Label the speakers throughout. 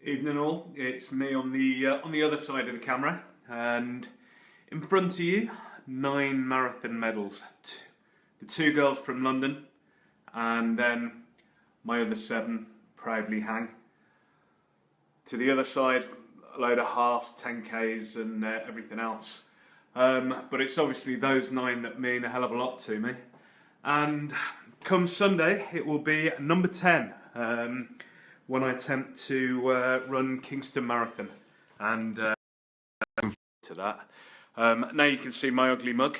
Speaker 1: Evening all, it's me on the other side of the camera, and in front of you, 9 marathon medals. The 2 girls from London, and then my other 7 proudly hang. To the other side, a load of halves, 10Ks and everything else. But it's obviously those 9 that mean a hell of a lot to me. And come Sunday, it will be number 10. When I attempt to run Kingston Marathon, and to that. Now you can see my ugly mug.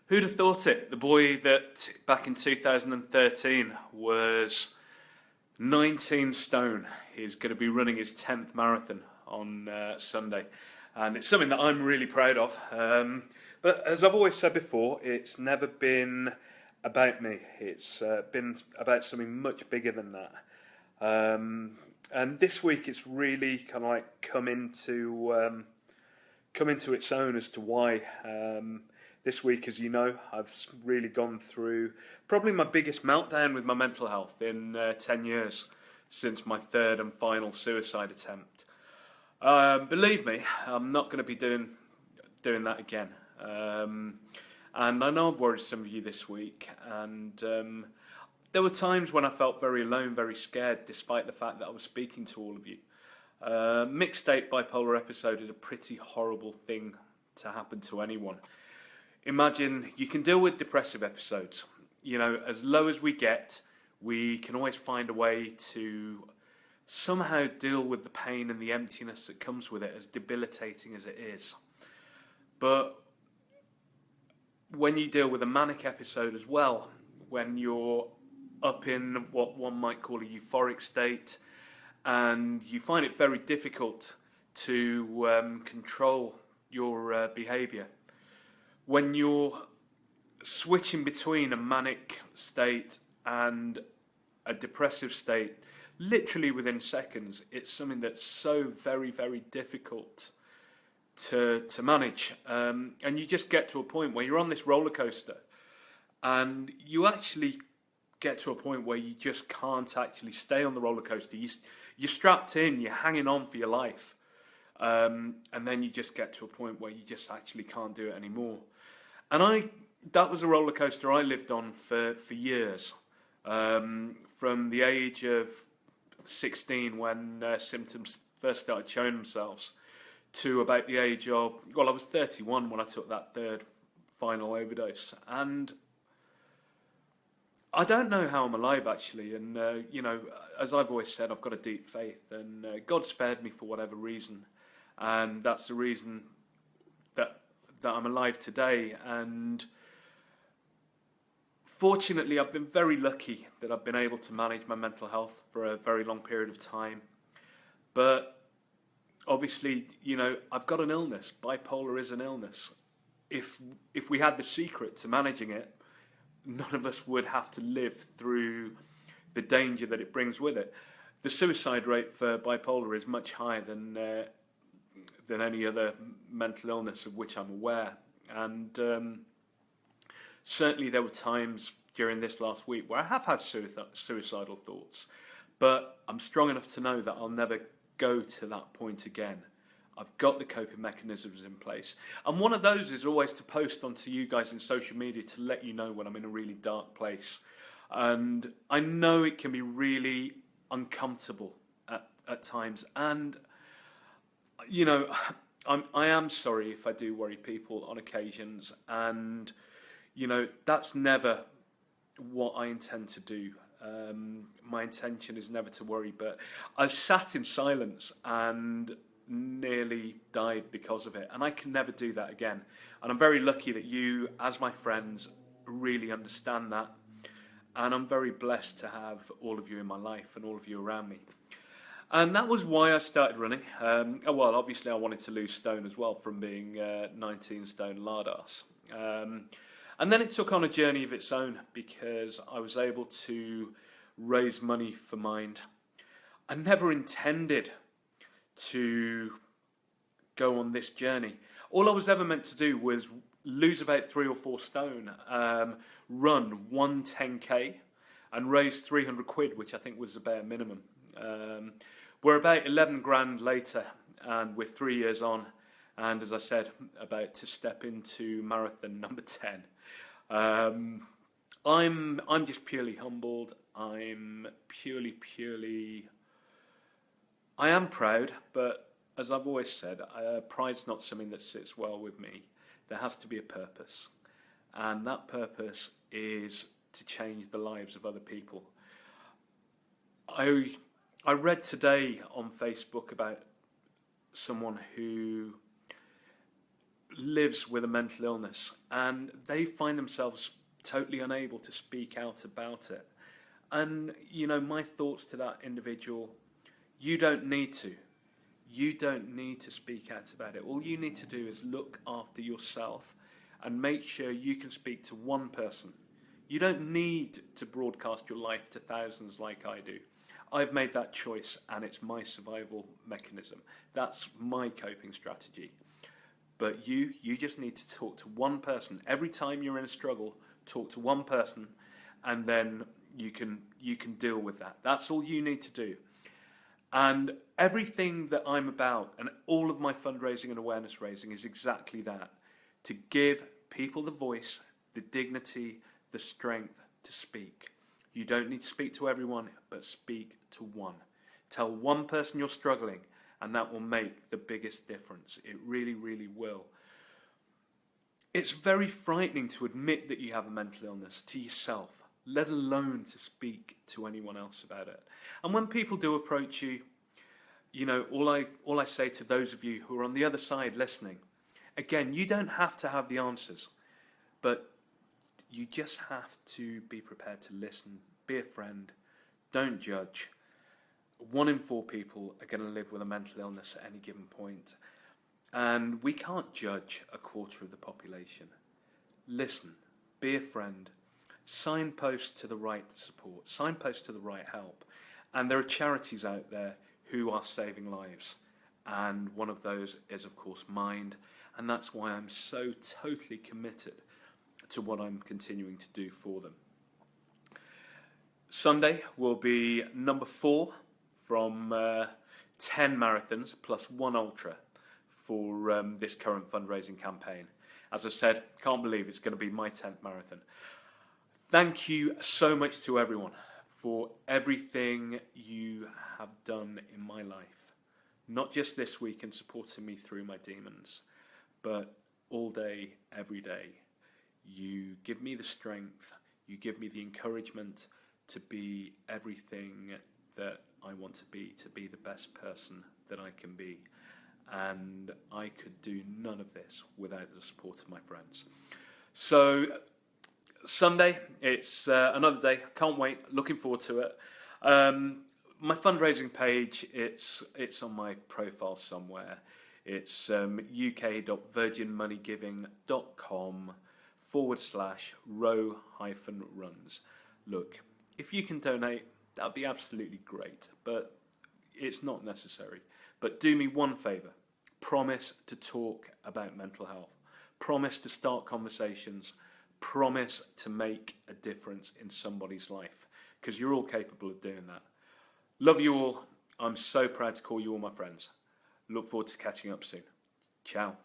Speaker 1: Who'd have thought it? The boy that back in 2013 was 19 stone is going to be running his 10th marathon on Sunday, and it's something that I'm really proud of. But as I've always said before, it's never been about me. It's been about something much bigger than that. And this week it's really kind of like come into its own as to why. This week, as you know, I've really gone through probably my biggest meltdown with my mental health in 10 years since my 3rd and final suicide attempt. Believe me, I'm not going to be doing that again. And I know I've worried some of you this week, and there were times when I felt very alone, very scared, despite the fact that I was speaking to all of you. Mixed state bipolar episode is a pretty horrible thing to happen to anyone. Imagine you can deal with depressive episodes. You know, as low as we get, we can always find a way to somehow deal with the pain and the emptiness that comes with it, as debilitating as it is. But when you deal with a manic episode as well, when you're up in what one might call a euphoric state, and you find it very difficult to control your behaviour, when you're switching between a manic state and a depressive state, literally within seconds, it's something that's so very, very difficult to manage, and you just get to a point where you're on this roller coaster, and you actually get to a point where you just can't actually stay on the roller coaster. You're strapped in, you're hanging on for your life, and then you just get to a point where you just actually can't do it anymore. And that was a roller coaster I lived on for years, from the age of 16 when symptoms first started showing themselves, to about the age of, well, I was 31 when I took that 3rd final overdose. And I don't know how I'm alive, actually. And, you know, as I've always said, I've got a deep faith, and God spared me for whatever reason. And that's the reason that I'm alive today. And fortunately, I've been very lucky that I've been able to manage my mental health for a very long period of time. But obviously, you know, I've got an illness. Bipolar is an illness. If we had the secret to managing it, none of us would have to live through the danger that it brings with it. The suicide rate for bipolar is much higher than any other mental illness of which I'm aware. And certainly there were times during this last week where I have had suicidal thoughts, but I'm strong enough to know that I'll never go to that point again. I've got the coping mechanisms in place, and one of those is always to post onto you guys in social media to let you know when I'm in a really dark place. And I know it can be really uncomfortable at times, and you know, I am sorry if I do worry people on occasions, and you know, that's never what I intend to do. My intention is never to worry, but I sat in silence and nearly died because of it, and I can never do that again. And I'm very lucky that you, as my friends, really understand that, and I'm very blessed to have all of you in my life and all of you around me. And that was why I started running. Well, obviously I wanted to lose stone as well, from being 19 stone lard ass. And then it took on a journey of its own, because I was able to raise money for Mind. I never intended to go on this journey. All I was ever meant to do was lose about 3 or 4 stone, run one 10K, and raise 300 quid, which I think was the bare minimum. We're about 11 grand later, and we're 3 years on, and as I said, about to step into marathon number 10. I'm just purely humbled. I'm purely. I am proud, but as I've always said, pride's not something that sits well with me. There has to be a purpose, and that purpose is to change the lives of other people. I read today on Facebook about someone who lives with a mental illness, and they find themselves totally unable to speak out about it. And, my thoughts to that individual: you don't need to. You don't need to speak out about it. All you need to do is look after yourself and make sure you can speak to one person. You don't need to broadcast your life to thousands like I do. I've made that choice, and it's my survival mechanism. That's my coping strategy. But you just need to talk to one person. Every time you're in a struggle, talk to one person, and then you can deal with that. That's all you need to do. And everything that I'm about, and all of my fundraising and awareness raising, is exactly that: to give people the voice, the dignity, the strength to speak. You don't need to speak to everyone, but speak to one. Tell one person you're struggling, and that will make the biggest difference. It really, really will. It's very frightening to admit that you have a mental illness to yourself, let alone to speak to anyone else about it. And when people do approach you, all I say to those of you who are on the other side listening, again, you don't have to have the answers, but you just have to be prepared to listen, be a friend, don't judge. 1 in 4 people are going to live with a mental illness at any given point, and we can't judge a quarter of the population. Listen, be a friend, signpost to the right support, signpost to the right help. And there are charities out there who are saving lives, and one of those is, of course, Mind, and that's why I'm so totally committed to what I'm continuing to do for them. Sunday will be number 4 from 10 marathons plus 1 ultra for this current fundraising campaign. As I said, can't believe it's going to be my 10th marathon. Thank you so much to everyone for everything you have done in my life. Not just this week in supporting me through my demons, but all day, every day. You give me the strength, you give me the encouragement to be everything that I want to be the best person that I can be. And I could do none of this without the support of my friends. So Sunday, it's another day. Can't wait. Looking forward to it. My fundraising page, it's on my profile somewhere. It's uk.virginmoneygiving.com/row-runs. Look, if you can donate, that'd be absolutely great, but it's not necessary. But do me one favour. Promise to talk about mental health. Promise to start conversations. Promise to make a difference in somebody's life, because you're all capable of doing that. Love you all. I'm so proud to call you all my friends. Look forward to catching up soon. Ciao.